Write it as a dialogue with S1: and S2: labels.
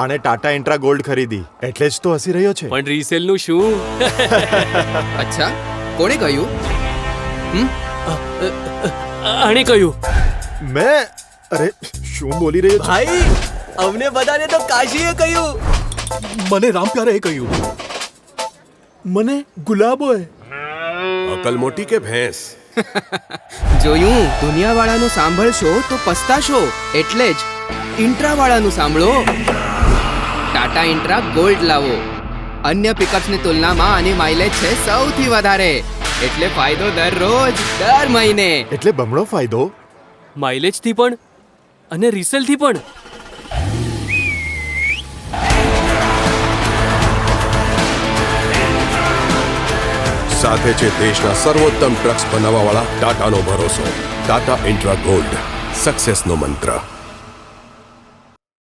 S1: આણે Tata intra gold ખરીદી એટલે જ તો હસી રહ્યો છે.
S2: પણ રીસેલ નું શું?
S3: અચ્છા, કોણે કહ્યું?
S2: આણે કહ્યું.
S1: મેં અરે શું બોલી રહ્યો છું?
S4: ભાઈ, અમને બધાને તો કાશીએ કહ્યું.
S5: મને રામપ્યારે કહ્યું. મને ગુલાબોએ.
S6: અકલ મોટી કે ભેંસ?
S3: જોયું, દુનિયાવાળાનું સાંભળશો તો પસ્તાશો. એટલે જ ઇન્ટ્રાવાળાનું સાંભળો. ટાટા ઇન્ટ્રા ગોલ્ડ લાવો. અન્ય પિકઅપ્સની તુલનામાં આની માઇલેજ છે સૌથી વધારે, એટલે ફાયદો દરરોજ, દર મહિને.
S1: એટલે બમણો ફાયદો.
S2: માઇલેજ થી પણ અને રીસેલ થી પણ.
S6: સાથે છે દેશના સર્વોત્તમ ટ્રક્સ બનાવવાવાળા ટાટાનો ભરોસો. ટાટા ઇન્ટ્રા ગોલ્ડ, સક્સેસનો મંત્ર.